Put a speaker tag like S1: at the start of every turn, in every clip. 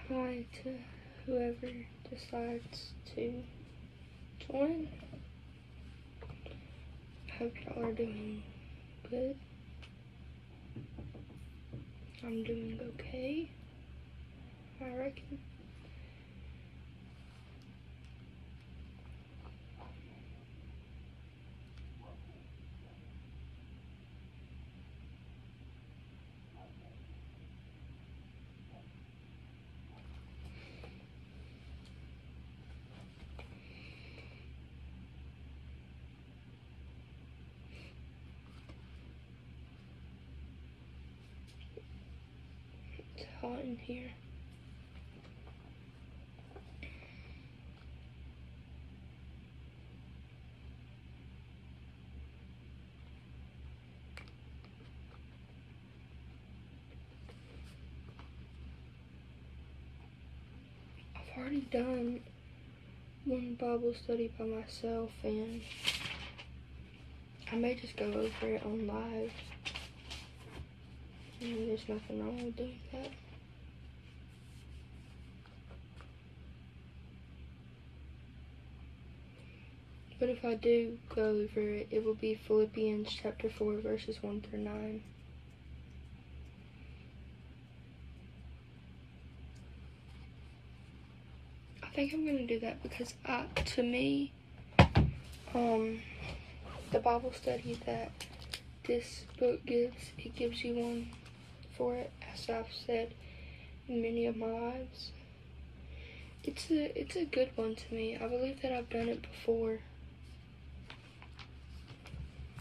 S1: hi to whoever decides to join. Hope y'all are doing good. I'm doing okay, I reckon. It's hot in here. I've already done one Bible study by myself, and I may just go over it on live. And there's nothing wrong with doing that. But if I do go over it, it will be Philippians chapter 4, verses 1 through 9. I think I'm going to do that because to me, the Bible study that this book gives, it gives you one for it, as I've said in many of my lives. It's a good one to me. I believe that I've done it before,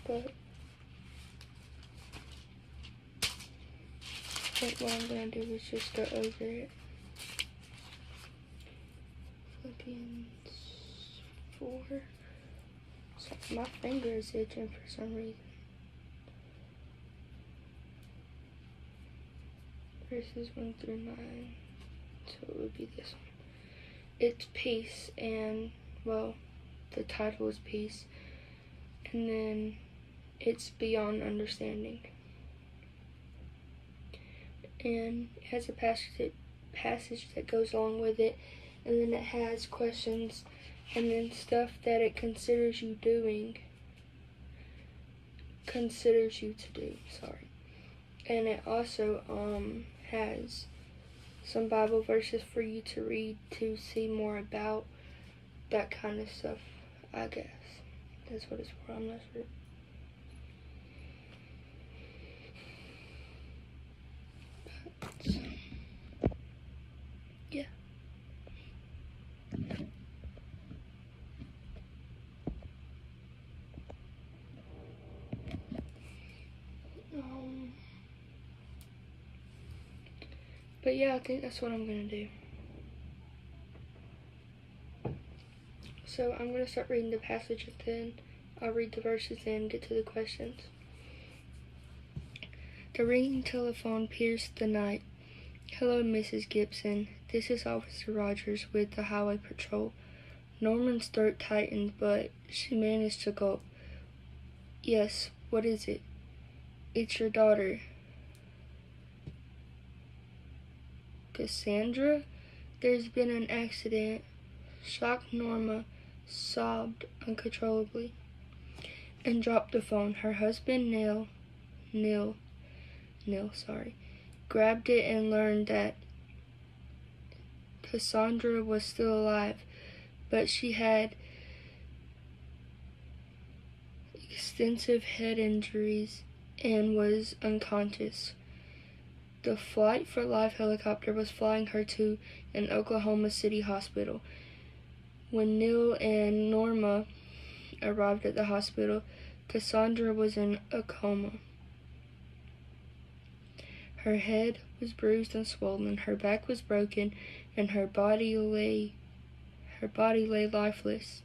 S1: but I think what I'm going to do is just go over it. Philippians 4. So my finger is itching for some reason. Verses 1 through 9. So it would be this one. It's peace, and, well, the title is peace. And then it's beyond understanding. And it has a passage that goes along with it. And then it has questions and then stuff that it considers you to do, And it also has some Bible verses for you to read to see more about that kind of stuff, I guess. That's what it's for, I'm not sure. But, yeah. But yeah, I think that's what I'm going to do. So I'm going to start reading the passage, and then I'll read the verses and get to the questions. The ringing telephone pierced the night. Hello, Mrs. Gibson. This is Officer Rogers with the Highway Patrol. Norman's throat tightened, but she managed to gulp. Yes, what is it? It's your daughter. Cassandra? There's been an accident. Shocked Norma sobbed uncontrollably and dropped the phone. Her husband, Neil, grabbed it and learned that Cassandra was still alive, but she had extensive head injuries and was unconscious. The Flight for Life helicopter was flying her to an Oklahoma City hospital. When Neil and Norma arrived at the hospital, Cassandra was in a coma. Her head was bruised and swollen, her back was broken, and her body lay lifeless.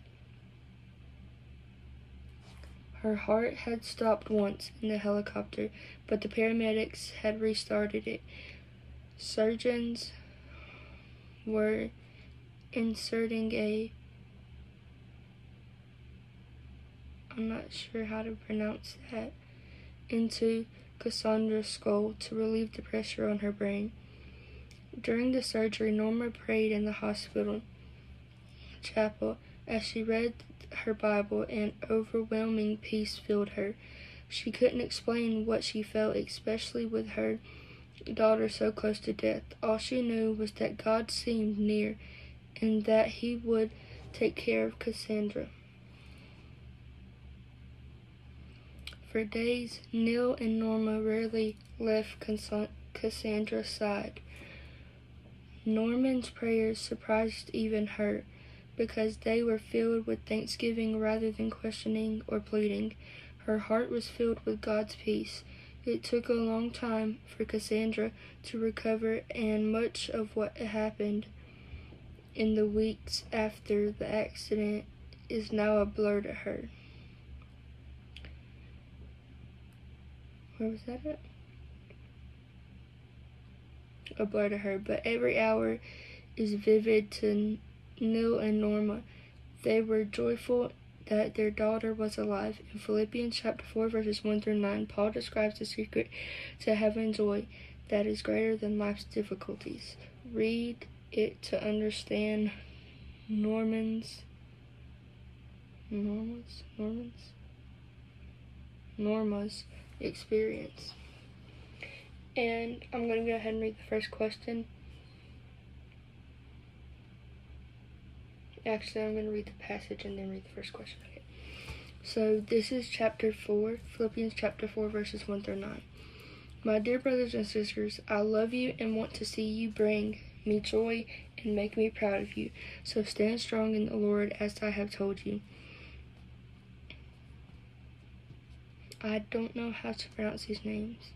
S1: Her heart had stopped once in the helicopter, but the paramedics had restarted it. Surgeons were inserting I'm not sure how to pronounce that, into Cassandra's skull to relieve the pressure on her brain. During the surgery, Norma prayed in the hospital chapel. As she read her Bible, an overwhelming peace filled her. She couldn't explain what she felt, especially with her daughter so close to death. All she knew was that God seemed near and that He would take care of Cassandra. For days, Neil and Norma rarely left Cassandra's side. Norman's prayers surprised even her, because they were filled with thanksgiving rather than questioning or pleading. Her heart was filled with God's peace. It took a long time for Cassandra to recover, and much of what happened in the weeks after the accident is now a blur to her. Where was that at? A blur to her, but every hour is vivid to Neil and Norma. They were joyful that their daughter was alive. In Philippians chapter 4, verses 1 through 9, Paul describes the secret to having joy that is greater than life's difficulties. Read it to understand Norma's experience. And I'm going to go ahead and read the first question. Actually, I'm going to read the passage and then read the first question. Okay. So this is chapter 4, Philippians chapter 4, verses 1 through 9. My dear brothers and sisters, I love you and want to see you bring me joy and make me proud of you. So stand strong in the Lord as I have told you. I don't know how to pronounce these names.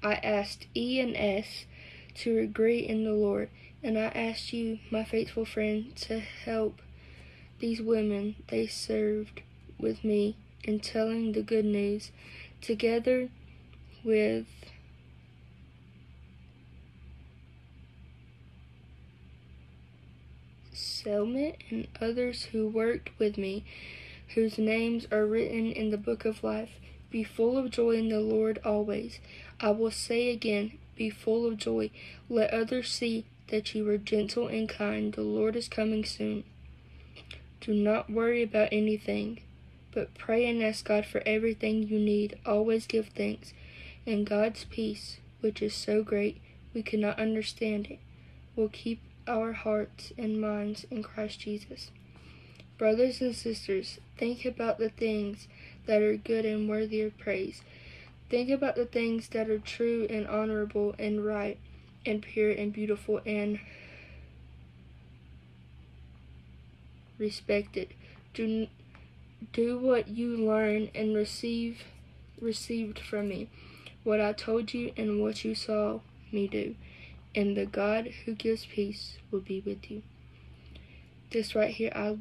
S1: I asked E and S to agree in the Lord, and I asked you, my faithful friend, to help these women they served with me in telling the good news, together with Selmet and others who worked with me, whose names are written in the book of life. Be full of joy in the Lord always. I will say again, be full of joy. Let others see that you are gentle and kind. The Lord is coming soon. Do not worry about anything, but pray and ask God for everything you need. Always give thanks, and God's peace, which is so great we cannot understand it, will keep our hearts and minds in Christ Jesus. Brothers and sisters, think about the things that are good and worthy of praise. Think about the things that are true and honorable and right and pure and beautiful and respected. Do what you learned and received from me, what I told you and what you saw me do, and the God who gives peace will be with you. This right here, I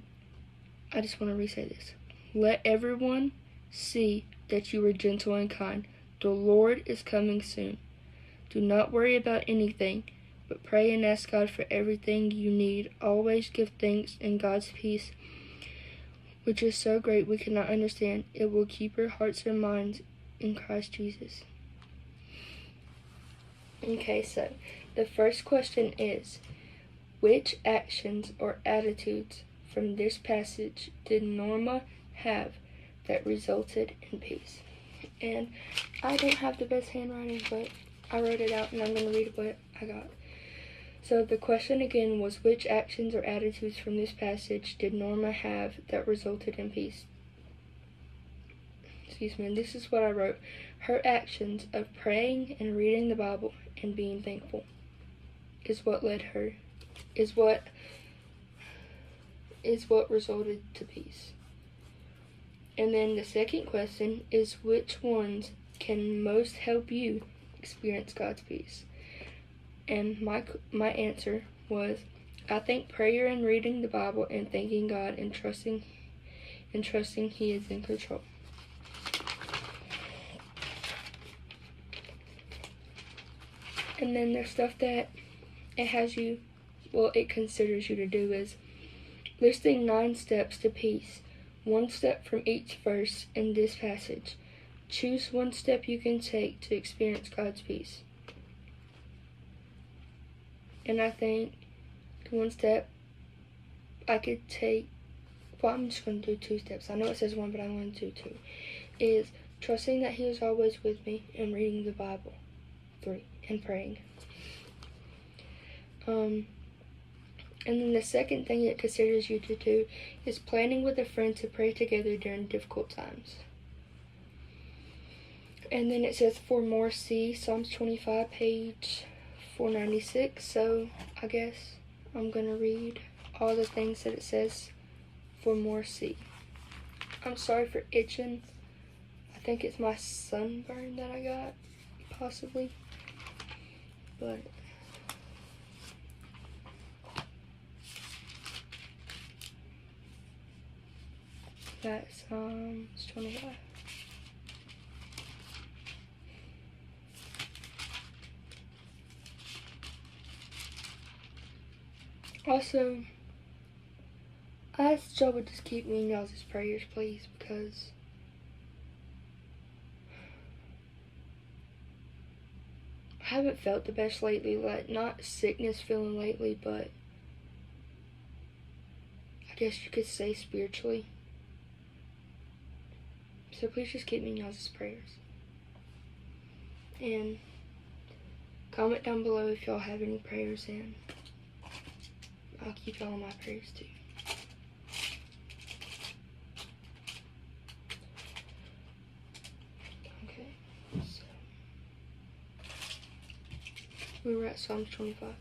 S1: just want to re-say this. Let everyone see that you are gentle and kind. The Lord is coming soon. Do not worry about anything, but pray and ask God for everything you need. Always give thanks, and God's peace, which is so great we cannot understand, it will keep your hearts and minds in Christ Jesus. Okay, so the first question is, which actions or attitudes from this passage did Norma have that resulted in peace? And I don't have the best handwriting, but I wrote it out and I'm going to read what I got. So the question again was, which actions or attitudes from this passage did Norma have that resulted in peace? Excuse me, and this is what I wrote. Her actions of praying and reading the Bible and being thankful is what resulted to peace. And then the second question is, which ones can most help you experience God's peace? And my answer was, I think prayer and reading the Bible and thanking God and trusting He is in control. And then there's stuff that it considers you to do is listing 9 steps to peace, 1 step from each verse in this passage. Choose one step you can take to experience God's peace. And I think one step I could take, well, I'm just going to do 2 steps. I know it says 1, but I'm going to do 2. Is trusting that He is always with me and reading the Bible. 3, and praying. And then the second thing it considers you to do is planning with a friend to pray together during difficult times. And then it says for more, see Psalms 25, page 496. So I guess I'm going to read all the things that it says for more, see. I'm sorry for itching. I think it's my sunburn that I got, possibly. But that's Psalms 25. Also, I asked y'all would just keep me in y'all's prayers, please, because I haven't felt the best lately. Like, not sickness feeling lately, but I guess you could say spiritually. So please just keep me in y'all's prayers. And comment down below if y'all have any prayers, and I'll keep y'all in my prayers too. Okay, so we were at Psalms 25.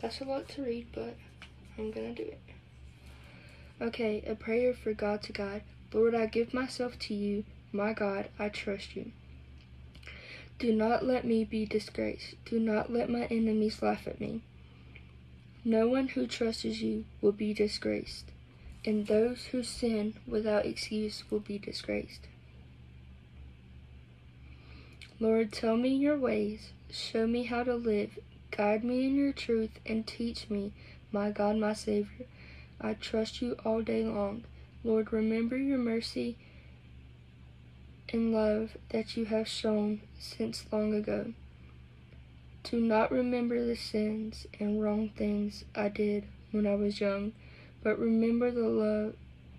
S1: That's a lot to read, but I'm gonna do it. Okay, a prayer for God to God. Lord, I give myself to you. My God, I trust you. Do not let me be disgraced. Do not let my enemies laugh at me. No one who trusts you will be disgraced, and those who sin without excuse will be disgraced. Lord, tell me your ways. Show me how to live. Guide me in your truth and teach me, my God, my Savior. I trust you all day long. Lord, remember your mercy and love that you have shown since long ago. Do not remember the sins and wrong things I did when I was young, but remember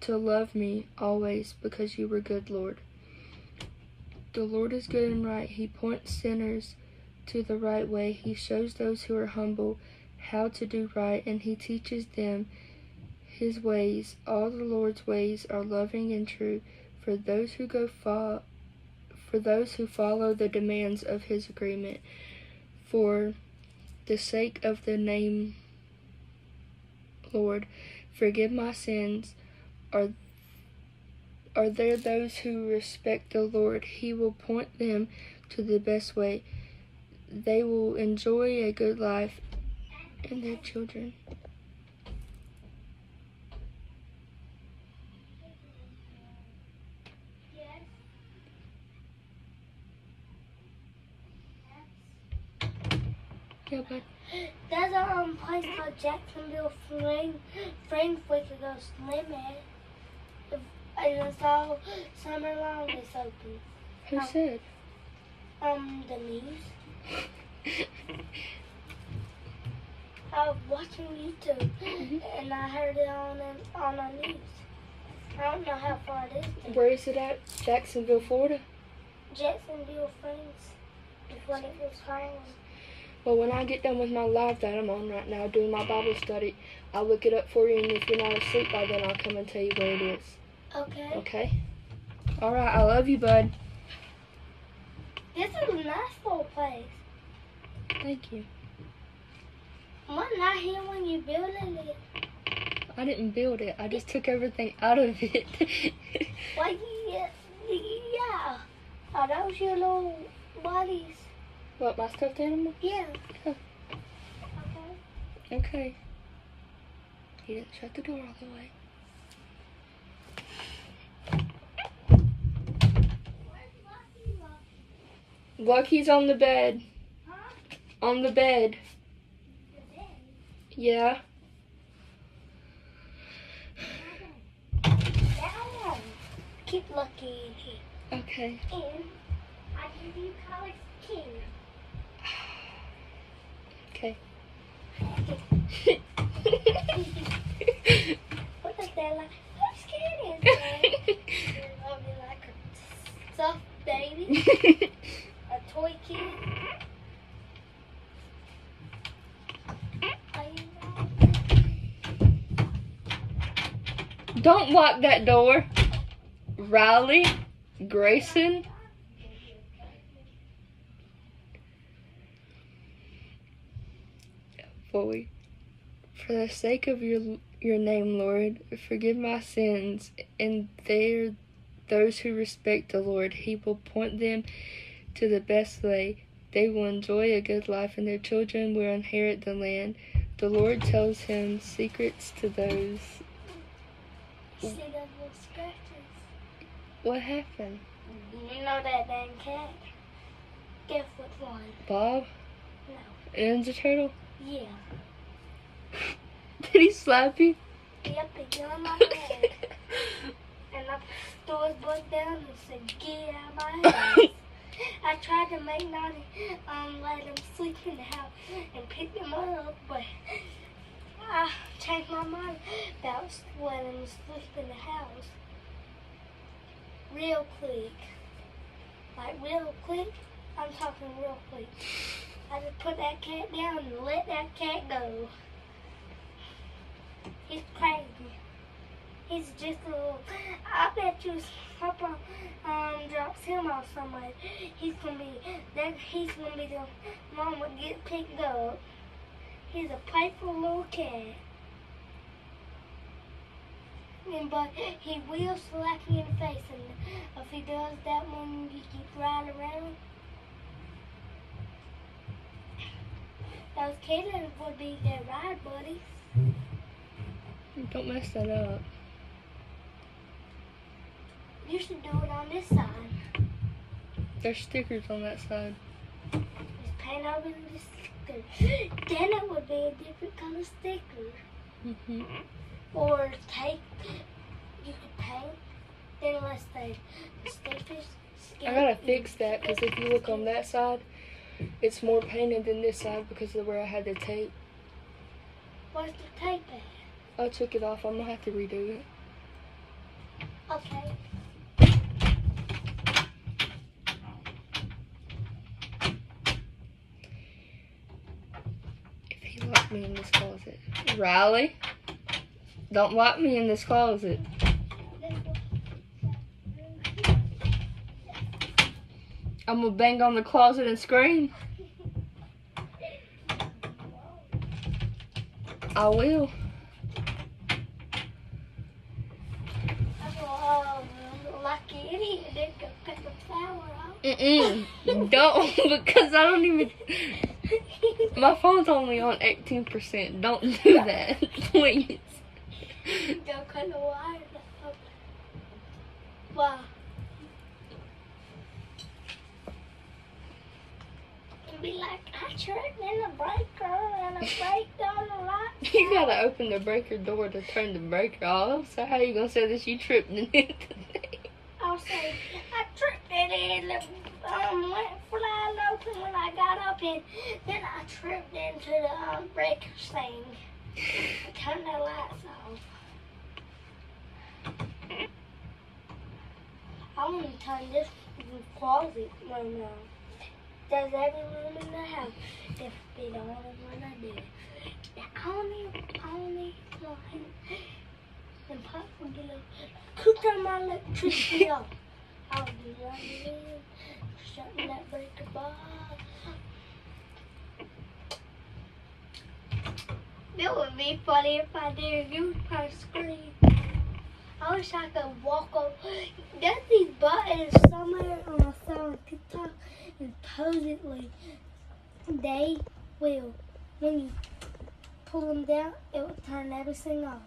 S1: to love me always because you were good, Lord. The Lord is good and right. He points sinners to the right way. He shows those who are humble how to do right, and he teaches them his ways. All the Lord's ways are loving and true for those who follow the demands of his agreement. For the sake of the name, Lord, forgive my sins. Are there those who respect the Lord? He will point them to the best way. They will enjoy a good life and their children. Yeah, but
S2: there's a place called Jacksonville Springs we could go swim at. And it's all summer long. It's open.
S1: Who said?
S2: The news. I was watching YouTube and I heard it on the news. I don't know how far it is.
S1: Where is it at? Jacksonville, Florida?
S2: Jacksonville Springs is what it was called.
S1: Well, when I get done with my live that I'm on right now, doing my Bible study, I'll look it up for you, and if you're not asleep by then, I'll come and tell you where it is.
S2: Okay.
S1: Okay? Alright, I love you, bud.
S2: This is a nice little place.
S1: Thank you.
S2: Wasn't I here when you built it?
S1: I didn't build it. I just took everything out of it.
S2: Well, yeah. Are those your little buddies?
S1: What, my stuffed animal?
S2: Yeah.
S1: Yeah.
S2: Okay.
S1: Okay. He didn't shut the door all the way. Lucky's on the bed.
S2: Huh?
S1: On the bed.
S2: The bed?
S1: Yeah.
S2: Down. Keep Lucky in here.
S1: Okay.
S2: And I give you college king.
S1: Okay.
S2: What does that like? Whose kid is that? I'll be like a soft baby, a toy kid. Are you right?
S1: Don't lock that door. Riley, Grayson. Boy, for the sake of your name, Lord, forgive my sins, and those who respect the Lord, He will point them to the best way. They will enjoy a good life, and their children will inherit the land. The Lord tells him secrets to those.
S2: See those little scratches?
S1: What happened?
S2: You know that dang cat? Guess which one?
S1: Bob?
S2: No.
S1: Ninja Turtle?
S2: Yeah.
S1: Did he slap you?
S2: Yep, he got on my head. And I threw his butt down and said, "Get out of my house." I tried to make Nani let him sleep in the house and pick him up, but I changed my mind about letting him sleep in the house. Real quick. Like real quick? I'm talking real quick. I just put that cat down and let that cat go. He's crazy. He's just a little. I bet you Papa drops him off somewhere. He's gonna be the one that gets picked up. He's a playful little cat. But he will slap you in the face, and if he does that when you keep riding around, those kittens would be their ride buddies.
S1: Don't mess that up.
S2: You should do it on this side.
S1: There's stickers on that side.
S2: Just paint over the sticker. Then it would be a different color sticker.
S1: Mm-hmm.
S2: Or take, you could paint, then let's say the stickers.
S1: I gotta fix that because if you look on that side, it's more painted than this side because of where I had the tape.
S2: Where's the tape at?
S1: I took it off. I'm gonna have to redo it.
S2: Okay.
S1: If he locked me in this closet. Riley, don't lock me in this closet. I'm gonna bang on the closet and scream. I will.
S2: Like an idiot, then go cut the flower off.
S1: Don't, because I don't even. My phone's only on 18%. Don't do that, please.
S2: Go cut the wire off. Wow. Be like, I tripped in the breaker and I braked on the light.
S1: You gotta open the breaker door to turn the breaker off. So how you gonna say that you tripped in it today?
S2: I'll say, I tripped in it and it went flying open when I got up and then I tripped into the breaker thing. I turned the lights off. I want to turn this closet room on. Does every room in the house if be the only one I do. The only one and Pop will get up, cook on my electricity off. I'll be running in, shutting that breaker box. It would be funny if I did. You would probably scream. I wish I could walk over. There's these buttons somewhere on my phone, TikTok, and supposedly they will, when you pull them down, it will turn everything off.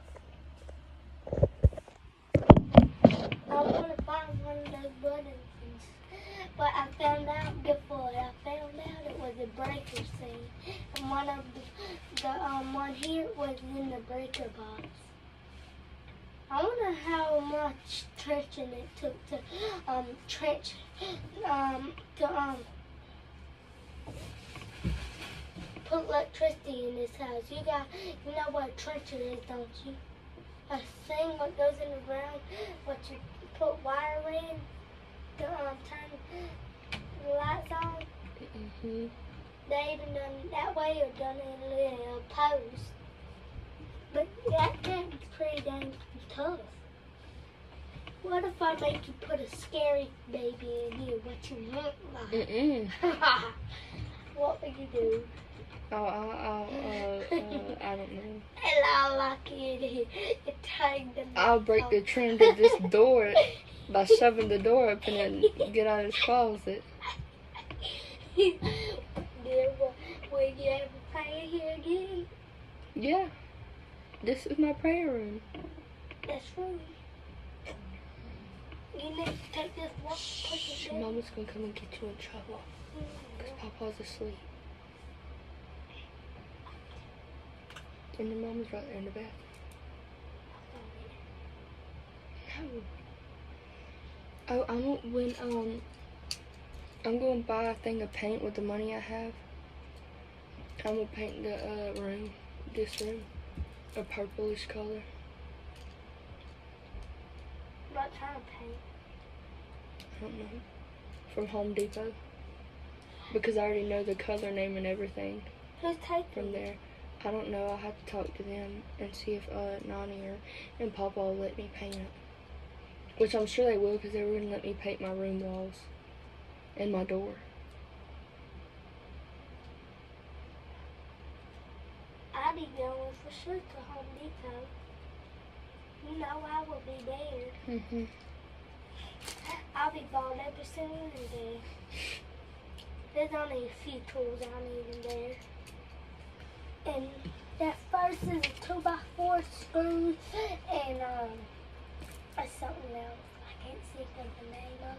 S2: I want to find one of those buttons, but I found out before. I found out it was a breaker thing, and one of the one here was in the breaker box. I wonder how much trenching it took to trench to put electricity in this house. You know what a trencher is, don't you? A thing what goes in the ground, what you put wire in to turn the lights on.
S1: Mm-hmm.
S2: They even done it that way or done it in a little post. But that thing's pretty dang tough. What if I make you put a scary baby in here? What you want? What would you do?
S1: I don't know.
S2: Hello, lucky in here.
S1: I'll break the trend of this door by shoving the door open and get out of his closet.
S2: Will you ever pray here again?
S1: Yeah. This is my prayer room.
S2: That's true. You need to take this walk.
S1: Shh, Mama's gonna come and get you in trouble. Because Papa's asleep. And your Mama's right there in the bathroom. No. Oh, I'm going to buy a thing of paint with the money I have. I'm going to paint the this room, a purplish color.
S2: What kind of paint?
S1: I don't know. From Home Depot. Because I already know the color name and everything.
S2: Who's taking
S1: from there? I don't know. I'll have to talk to them and see if Nani and Papa will let me paint it. Which I'm sure they will, because they were going to let me paint my room walls and my door.
S2: I'll be going for sure to Home Depot. You know I will be there.
S1: Mm-hmm.
S2: I'll be bought every single one there. There's only a few tools I need in there. And that first is a 2x4 screw and something else. I can't think of the name of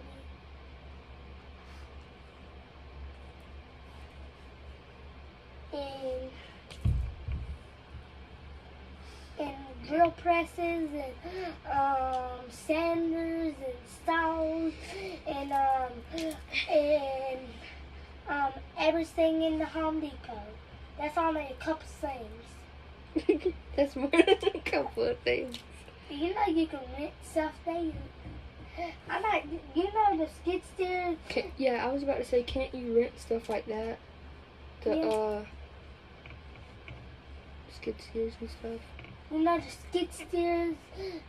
S2: it. And drill presses and sanders and saws and everything in the Home Depot. That's only a couple things.
S1: That's more than a couple of things.
S2: You know you can rent stuff there. You know the skid steers?
S1: Yeah, I was about to say, can't you rent stuff like that? Skid steers and stuff.
S2: You know the skid steers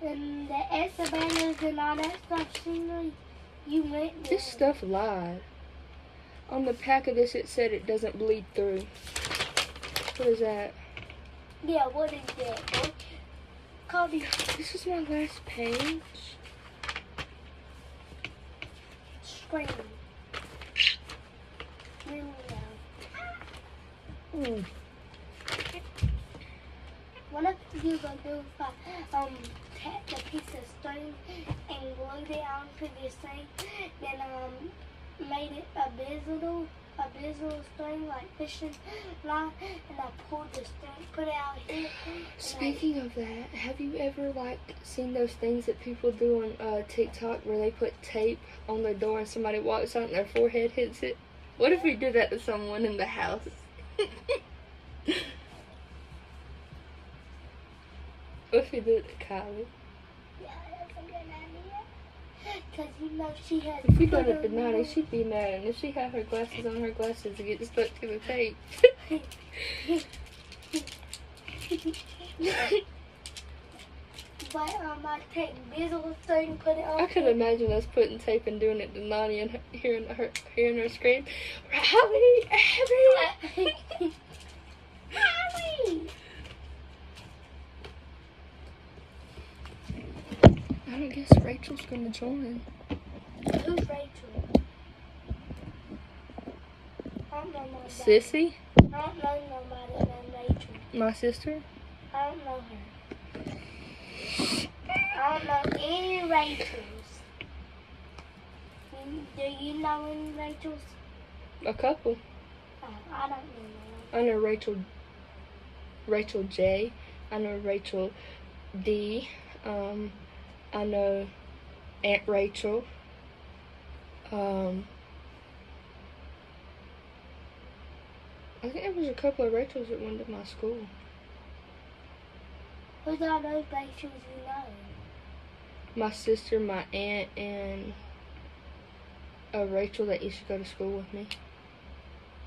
S2: and the excavators and all that stuff, you rent
S1: This stuff lied. On the pack of this it said it doesn't bleed through. What is that?
S2: Yeah, what is that? Cody.
S1: This is my last page.
S2: Scream. Really loud. What if you gonna do if I take the piece of string and glued it onto this thing, then made it a bizzle string like fishing line, and I pulled the string, put it out here.
S1: Speaking of that, have you ever seen those things that people do on TikTok where they put tape on their door and somebody walks out and their forehead hits it? What if we did that to someone in the house? What if we did it to Kylie?
S2: Yeah, that's a good idea. Because you know she has.
S1: If we done it to Nani, she'd be mad. And if she had her glasses on, her glasses would get stuck to the tape.
S2: But I take Bizzle's thing, put it on.
S1: I could imagine us putting tape and doing it to Nani and hearing her scream, "Howie! Howie!
S2: Howie!"
S1: I don't guess Rachel's gonna join.
S2: Who's Rachel? I don't know nobody.
S1: Sissy?
S2: I don't know nobody named Rachel.
S1: My sister?
S2: I don't know her. I don't know any Rachels. Do you know any Rachels?
S1: A couple.
S2: Oh, I don't know.
S1: I know Rachel J. I know Rachel D. I know Aunt Rachel. I think there was a couple of Rachels that went to my school.
S2: Who's all those Rachels you know?
S1: My sister, my aunt, and a Rachel that used to go to school with me.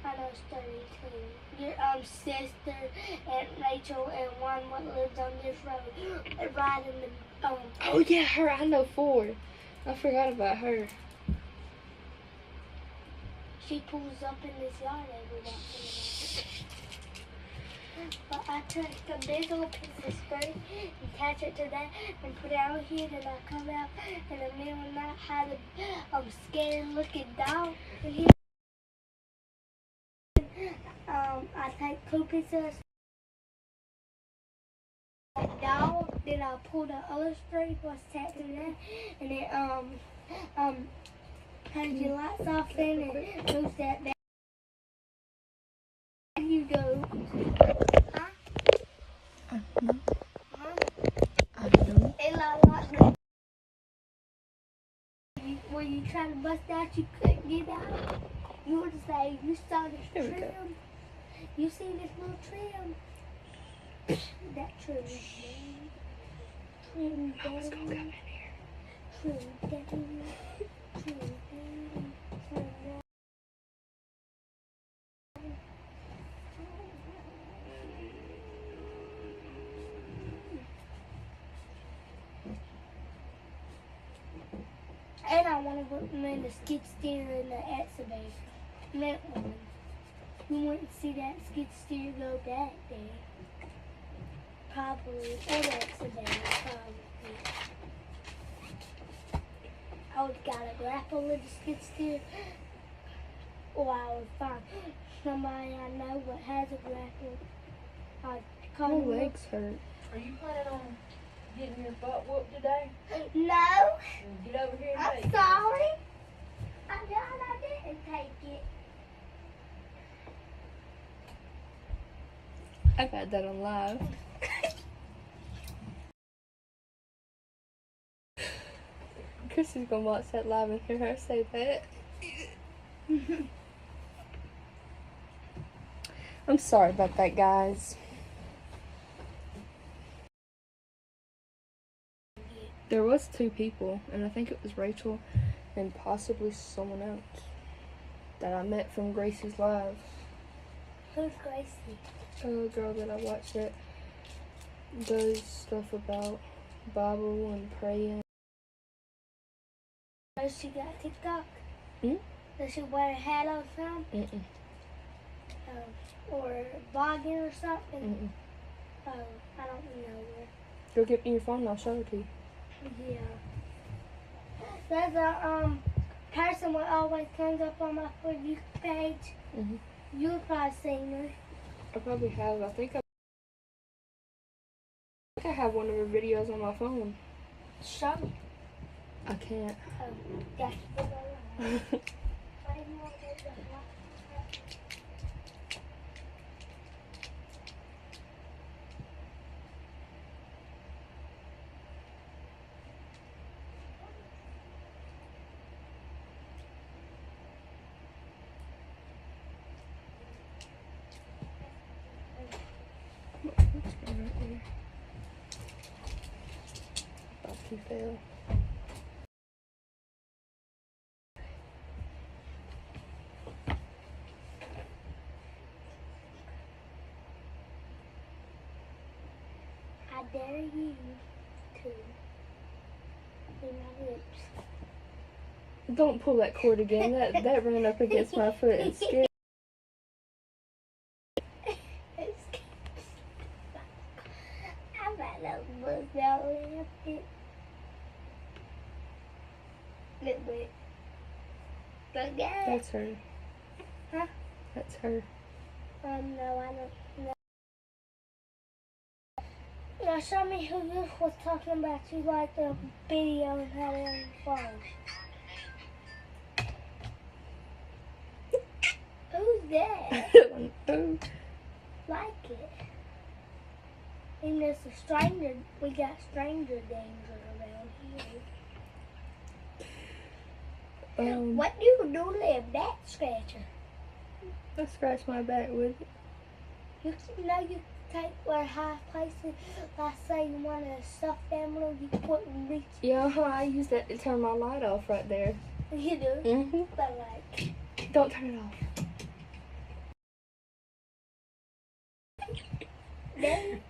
S2: I know it's 32. Your sister, Aunt Rachel, and one what lives on this road, right in the
S1: Oh yeah, her. I know 4. I forgot about her.
S2: She pulls up in this yard every once in a while. But I took a big old piece of string, attach it to that, and put it out here. Then I come out in the middle of the night, had a scared looking dog in here. I take 2 pieces of that dog, then I pull the other string, what's attached to that, and then turns your lights off in and moves that back. And you go, huh? Huh?
S1: I know.
S2: And like when you try to bust out, you couldn't get out. You would say, you saw this
S1: Here we go.
S2: trim. You see this little trim? That trim is down. Trim
S1: I was gonna come
S2: down.
S1: in here.
S2: Trim down. Trim down. Trim down. And I want to recommend the skid steer and the excavator. That one. You want to see that skid steer go back there. Probably. Or the excavator, probably. I would got a grapple with the skid steer. Or I would find somebody I know what has a grapple. I'd call
S1: My
S2: them up.
S1: legs hurt.
S3: Are you planning on getting your butt whooped today?
S2: No,
S3: Get over here and
S2: I'm
S3: take it.
S2: sorry. I didn't take it.
S1: I've had that on live. Chris is gonna watch that live and hear her say that. I'm sorry about that, guys. There was 2 people, and I think it was Rachel and possibly someone else that I met from Gracie's live.
S2: Who's Gracie?
S1: A girl that I watched that does stuff about Bible and praying.
S2: Does she got TikTok?
S1: Hmm?
S2: Does she wear a hat all the time?
S1: Mm-mm.
S2: Or blogging or something?
S1: Mm-mm.
S2: Oh, I don't know her.
S1: Go get me your phone and I'll show it to you.
S2: Yeah. There's a person that always comes up on my For You page.
S1: Mm-hmm.
S2: You've probably seen her.
S1: I probably have. I think I have one of her videos on my phone.
S2: Show me.
S1: I can't.
S2: Oh, gotcha.
S1: About to fail.
S2: I dare you to be my lips.
S1: Don't pull that cord again. That ran up against my foot and scared.
S2: I got no buzz belly up it. Little bit. But yeah.
S1: That's her.
S2: Huh?
S1: That's her.
S2: No, I don't know. Now show me who you was talking about. You like the video and had it on your phone. Who's that?
S1: Oh.
S2: Like it. In the it's a stranger, we got stranger danger around here. What do you do to a back scratcher?
S1: I scratch my back with it.
S2: You can take where high places, like say you want a stuffed animal, you put and reach.
S1: Yeah, I use that to turn my light off right there.
S2: You do?
S1: Mm-hmm.
S2: But like,
S1: Don't turn it off.
S2: then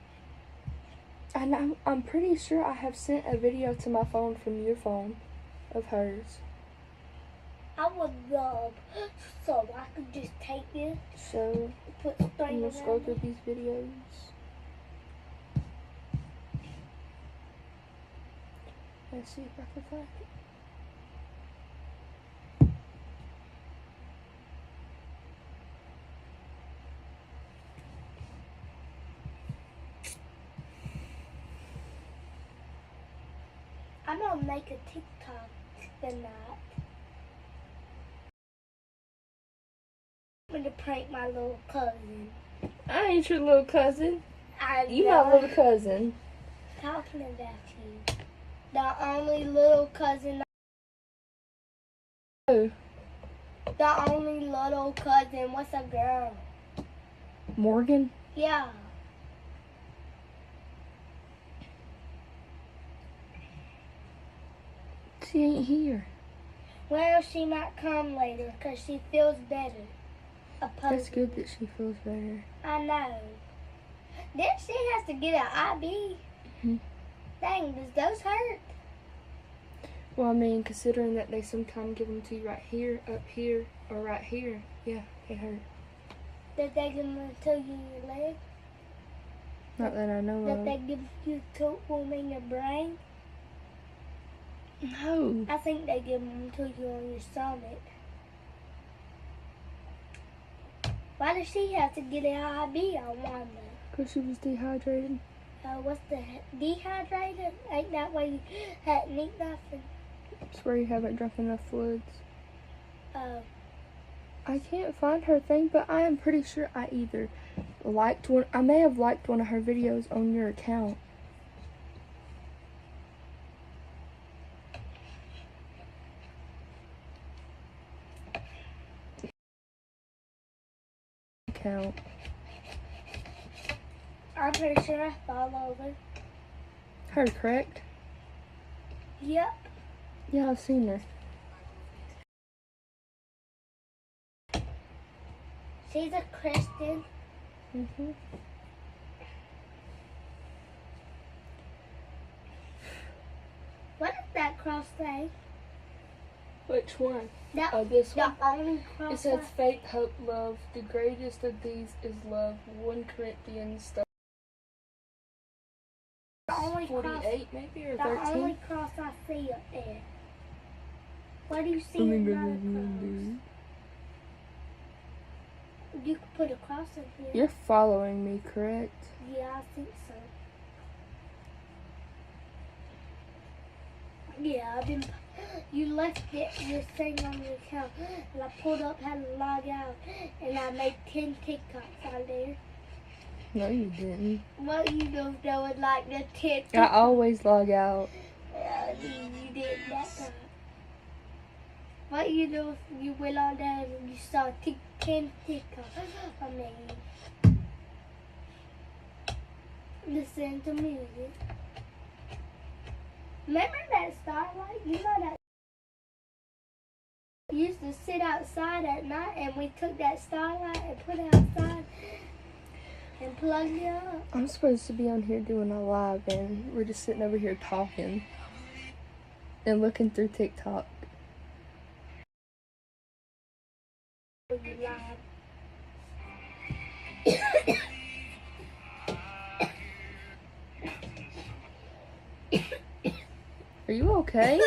S1: And I'm pretty sure I have sent a video to my phone from your phone of hers.
S2: I would love so I could just take this,
S1: So
S2: put
S1: I'm
S2: string
S1: gonna scroll
S2: around
S1: through
S2: it.
S1: these videos. Let's see if I can find it.
S2: I'm gonna make a TikTok tonight. I'm gonna prank my little cousin.
S1: I ain't your little cousin. You
S2: know.
S1: my little cousin.
S2: Talking about you. The only little cousin.
S1: Oh,
S2: The only little cousin. What's a girl?
S1: Morgan?
S2: Yeah.
S1: She ain't here.
S2: Well, she might come later because she feels better.
S1: That's good that she feels better.
S2: I know. Then she has to get an IV.
S1: Mhm.
S2: Dang, does those hurt?
S1: Well, I mean, considering that they sometimes give them to you right here, up here, or right here, yeah, they hurt.
S2: Did they give them to you in your leg?
S1: Not that I know
S2: Did
S1: of.
S2: they give you to them in your brain?
S1: No.
S2: I think they give them to you on your stomach. Why does she have to get an IV, I wonder?
S1: Because she was dehydrated.
S2: What's the dehydrated? Ain't that why you hadn't eaten nothing?
S1: It's where you haven't drunk enough fluids.
S2: Oh.
S1: I can't find her thing, but I am pretty sure I either liked one. I may have liked one of her videos on your account.
S2: I'm pretty sure I fall over.
S1: Her, correct?
S2: Yep.
S1: Yeah, I've seen her.
S2: She's a Christian.
S1: Mhm.
S2: What is that cross say?
S1: Which one?
S2: That,
S1: This
S2: the
S1: one.
S2: only cross
S1: It says faith, hope, love. The greatest of these is love. 1 Corinthians
S2: the only cross,
S1: 48 maybe, or
S2: the
S1: 13.
S2: only cross I see up there. What do you see in that cross? You could put a cross in here.
S1: You're following me, correct?
S2: Yeah, I think so. Yeah, I've been. You left your thing on your account, and I pulled up how to log out, and I made 10 TikToks on there.
S1: No, you didn't.
S2: What you doing like the 10 TikToks?
S1: I always log out.
S2: You did that time. What you do if you went on there and you saw 10 TikToks on there? Listen to music. Remember that starlight? You know that we used to sit outside at night and we took that starlight and put it outside and plugged it up.
S1: I'm supposed to be on here doing a live, and we're just sitting over here talking and looking through TikTok. Are you okay?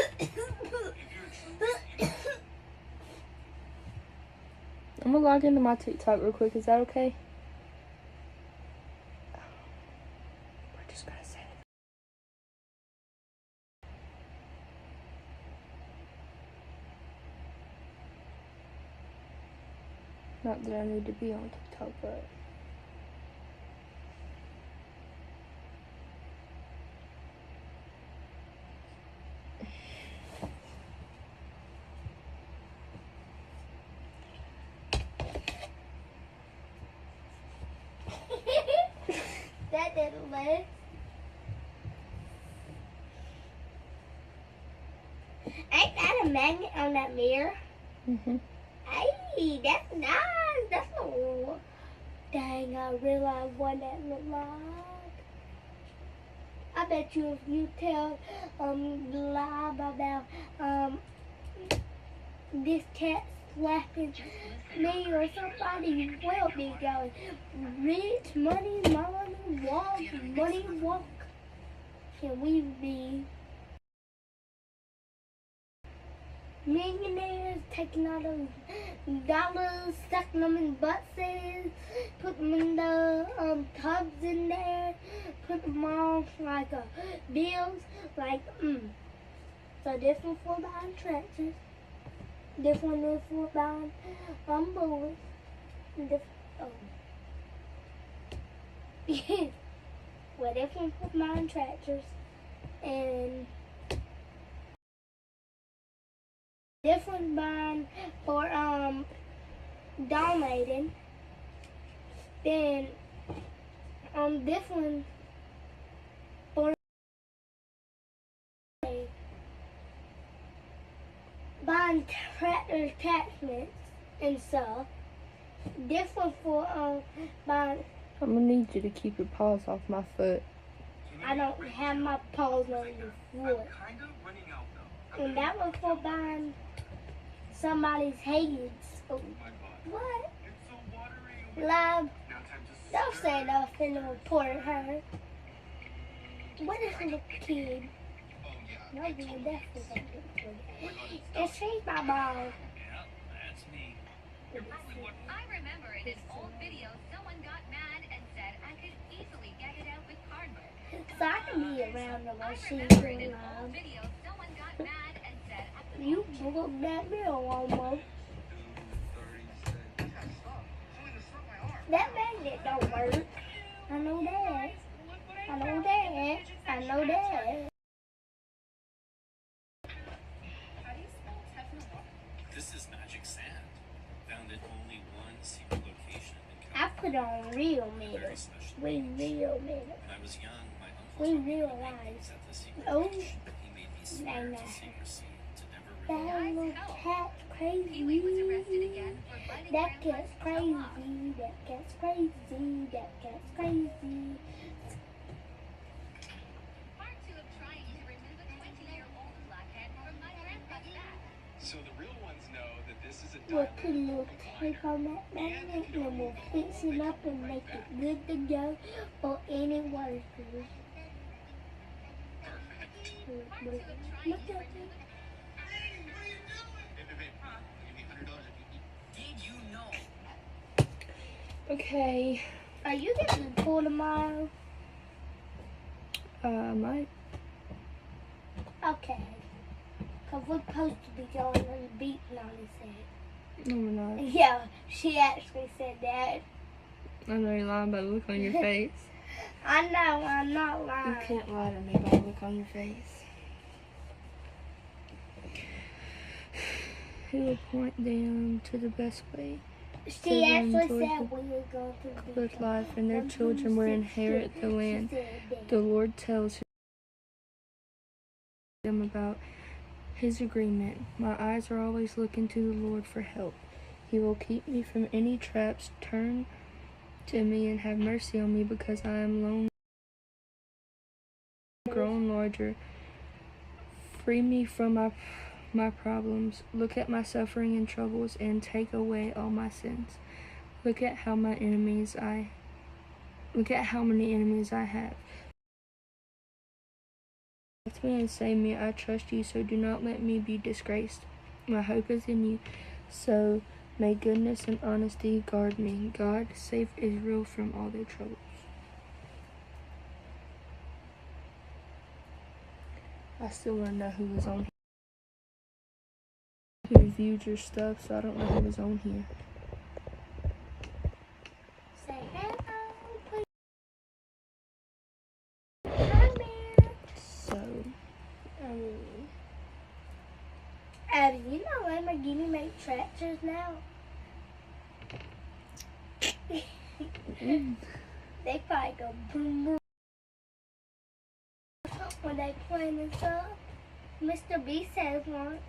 S1: I'm gonna log into my TikTok real quick. Is that okay? We're just gonna say it. Not that I need to be on TikTok, but
S2: red legs. Ain't that a magnet on that mirror?
S1: Mhm.
S2: Hey, that's nice. That's a... Dang, I realized what that looked like. I bet you if you tell lie about this cat slapping me or somebody will be going rich money walk. Can we be millionaires taking all those dollars, stuffing them in buses, put them in the tubs in there, put them on like bills, like So this one for buying tractors, this one is for buying bullets, and this well, this one for buying tractors, and this one's buying for donating. Then this one for buying tractor attachments and stuff. This one for buying.
S1: I'm gonna need you to keep your paws off my foot.
S2: I don't have my paws on the foot. And that one for buying somebody's heads. Oh, what? Love, don't say nothing to report her. What is a little kid? No, you definitely don't get reported. And she's my mom.
S4: Yeah, that's me.
S5: I remember in an old video, someone got mad and said I could easily get it out with cardboard.
S2: So I can be around them while
S5: I
S2: she's
S5: remember in
S2: doing
S5: an old video, someone got mad and said I could
S2: You blew that bill almost. That magnet don't work. I know that. I know that. I know that.
S4: This is magic sand. Found at only one secret location in
S2: I put on real
S4: Very
S2: metal.
S4: special.
S2: We real metal.
S4: When I was young, my
S2: We
S4: uncle told me to
S2: realize.
S4: make at the secret
S2: Oh.
S4: location, but he made me swear
S2: Nah,
S4: to
S2: nah.
S4: secrecy to never
S2: That
S4: reveal.
S2: little cat's
S5: Pee-wee was arrested
S2: crazy.
S5: again for letting
S2: That
S5: grandpa's
S2: cat's
S5: toe
S2: crazy.
S5: off.
S2: That cat's crazy. That cat's crazy.
S5: Part 2 of trying to remove a 20-year-old blackhead from my grandpa's back.
S6: So the real ones know that this is a
S2: We'll
S6: diamond.
S2: put a little tape on that magnet and we'll fix it up and make it good to go for any workers.
S6: Perfect.
S2: Look at it.
S4: Did you know?
S1: Okay.
S2: Are you getting a pool tomorrow?
S1: Might.
S2: Okay. Because we're supposed to be going on the beach, Nolly said.
S1: No, we're not.
S2: Yeah, she actually said that.
S1: I know you're lying by the look on your face.
S2: I know, I'm not
S1: You
S2: lying.
S1: can't lie to me by the look on your face. He will point them to the best way
S2: She actually said we were going to the
S1: with
S2: beach.
S1: life, and their children will inherit the land.
S2: She said that.
S1: The Lord tells them about His agreement. My eyes are always looking to the Lord for help. He will keep me from any traps. Turn to me and have mercy on me, because I am lonely, grown larger. Free me from my problems. Look at my suffering and troubles and take away all my sins. Look at how many enemies I have. Lift me and save me. I trust you, so do not let me be disgraced. My hope is in you, so may goodness and honesty guard me. God, save Israel from all their troubles. I still want to know who was on here. Who reviewed your stuff, so I don't know who was on here.
S2: Say hello, please. Hi, man.
S1: So,
S2: Abby, you know Lamborghini make tractors now? They probably go boom boom. when they playing and stuff. Mr. Beast has one.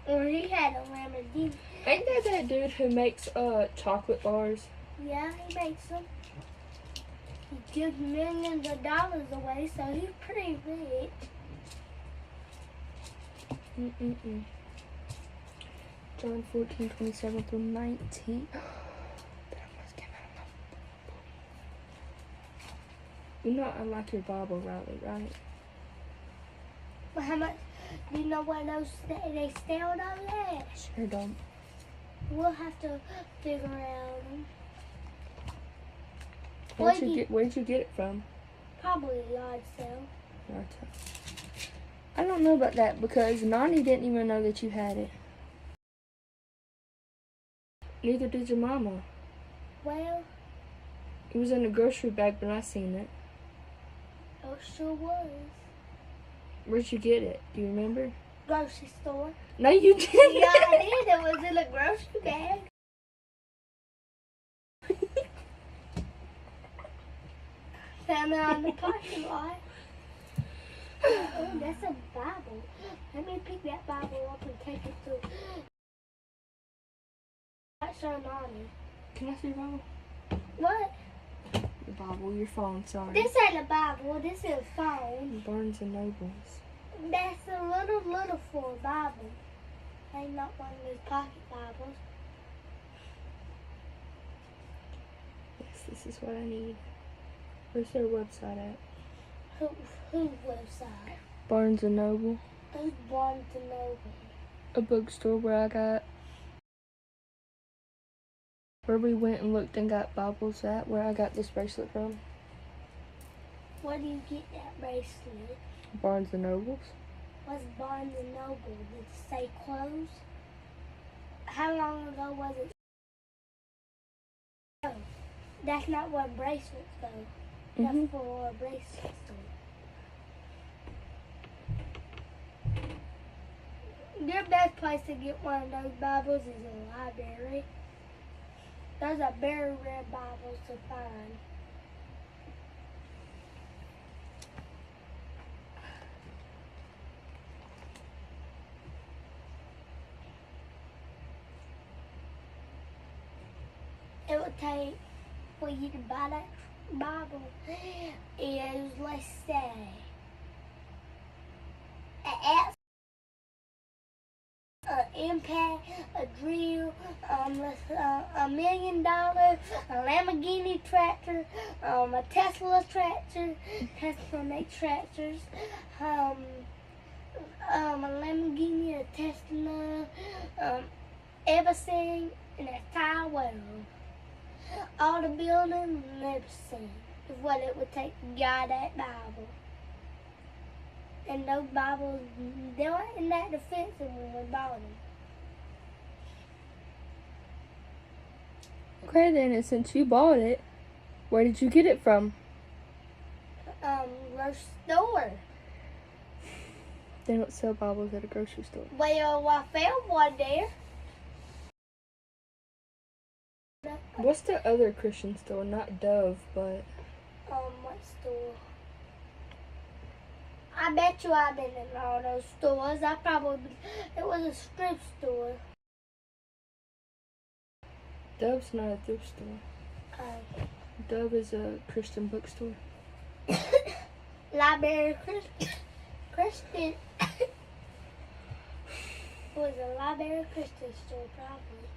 S2: Or he had a Lamborghini.
S1: Ain't that dude who makes chocolate bars?
S2: Yeah, he makes them. He gives millions of dollars away, so he's pretty rich.
S1: John 14:27 through 19. That almost came out. You know I like your Bible, Riley, right?
S2: But how much? Do you know where those they sell those at?
S1: Sure don't.
S2: We'll have to figure out.
S1: Where'd you get it from?
S2: Probably a yard sale.
S1: I don't know about that because Nani didn't even know that you had it. Neither did your mama.
S2: Well,
S1: It was in a grocery bag when I seen it.
S2: it sure was.
S1: Where'd you get it? Do you remember?
S2: Grocery store.
S1: No, you didn't.
S2: Yeah, I did. It was in a grocery bag. Found it on the parking lot. Oh, that's a Bible. Let me pick that Bible up and take it to. That's so naughty.
S1: Can I see your Bible?
S2: What?
S1: Your Bible, your phone, sorry.
S2: This ain't a Bible. This is a phone.
S1: Barnes and Nobles.
S2: That's a little for a Bible. Ain't not one of those pocket Bibles.
S1: Yes, this is what I need. Where's their website at?
S2: Whose website?
S1: Barnes and Noble.
S2: Who's Barnes and Noble?
S1: A bookstore where we went and looked and got Bibles at, where I got this bracelet from.
S2: Where do you get that bracelet?
S1: Barnes and Nobles.
S2: What's Barnes and Noble? Did it say clothes? How long ago was it? Oh, that's not where bracelets go. That's for a bracelet store. Your best place to get one of those Bibles is a library. Those are very rare Bibles to find. It would take for you to buy that Bible is, let's say, an axe, an impact, a drill, $1 million, a Lamborghini tractor, a Tesla tractor. Tesla makes tractors. A Lamborghini, a Tesla, everything in a tire world. All the buildings and everything is what it would take to guide that Bible. And those Bibles, they weren't that defensive when we bought them.
S1: Okay then, and since you bought it, where did you get it from?
S2: Grocery store.
S1: They don't sell Bibles at a grocery store.
S2: Well, I found one there.
S1: What's the other Christian store? Not Dove, but...
S2: What store? I bet you I've been in all those stores. It was a strip store.
S1: Dove's not a thrift store. Dove is a Christian bookstore.
S2: Library Christian. It was a Library Christian store, probably.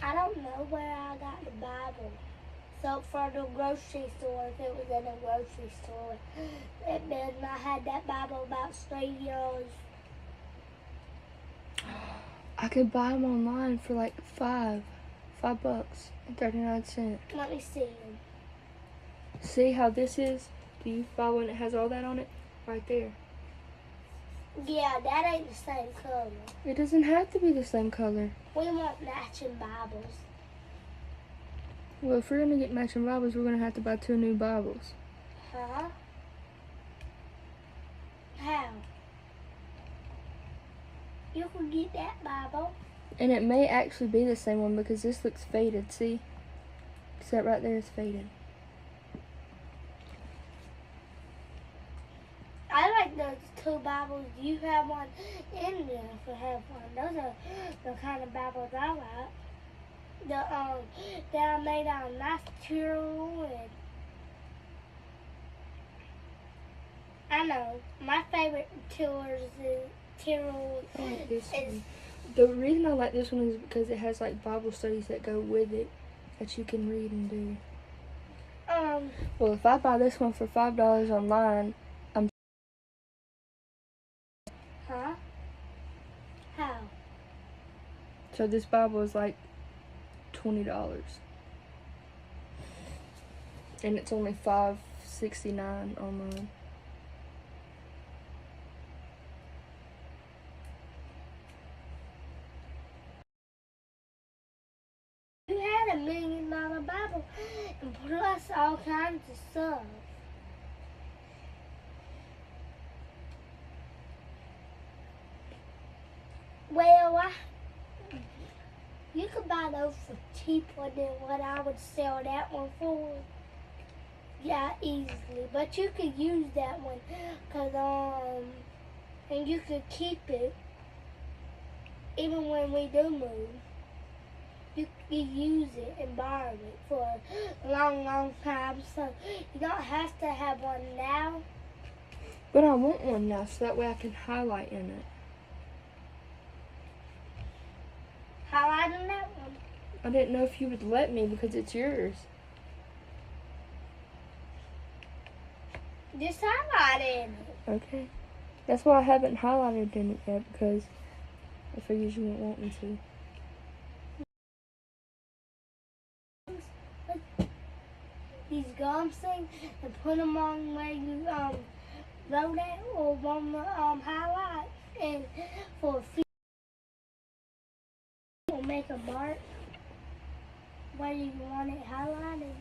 S2: I don't know where I got the Bible. So for the grocery store, if it was in a grocery store, it meant I had that Bible about straight years.
S1: I could buy them online for like $5 and 39 cents.
S2: Let me see them.
S1: See how this is? Do you buy one that has all that on it? Right there.
S2: Yeah, that ain't the same color.
S1: It doesn't have to be the same color.
S2: We want matching Bibles.
S1: Well, if we're going to get matching Bibles, we're going to have to buy 2 new Bibles.
S2: Huh? How? You can get that Bible.
S1: And it may actually be the same one because this looks faded, see? Because that right there is faded.
S2: those two Bibles. You have one in there if you have one. Those are the kind of Bibles I like. They are made out of nice material and I know. My favorite material
S1: I like this
S2: is
S1: one. The reason I like this one is because it has like Bible studies that go with it that you can read and do. Well, if I buy this one for $5 online,
S2: huh? How?
S1: so this Bible is like $20, and it's only $5.69 online.
S2: You had $1 million Bible and plus all kinds of stuff. Well, you could buy those for cheaper than what I would sell that one for. Yeah, easily. But you could use that one, and you could keep it even when we do move. You can use it and borrow it for a long, long time. So you don't have to have one now.
S1: But I want one now, so that way I can highlight in it.
S2: Highlight on that one.
S1: I didn't know if you would let me because it's yours.
S2: Just highlight in it.
S1: Okay. That's why I haven't highlighted in it yet, because I figured you wouldn't want me to.
S2: These gum things and put them on where you wrote it or on the highlight, and for a few will make a mark where you want it highlighted.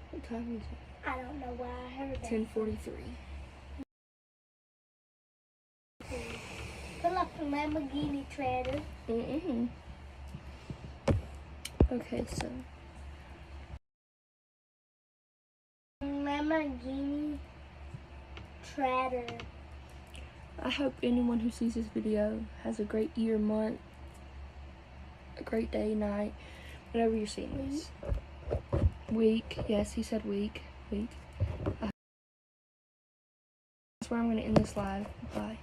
S1: What time is it?
S2: I don't know why I heard that.
S1: 10:43.
S2: Pull up the Lamborghini Trader.
S1: Okay, so
S2: Lamborghini Trader.
S1: I hope anyone who sees this video has a great year, month, a great day, night, whatever you're seeing this. Week. Yes, he said week. That's where I'm going to end this live. Bye.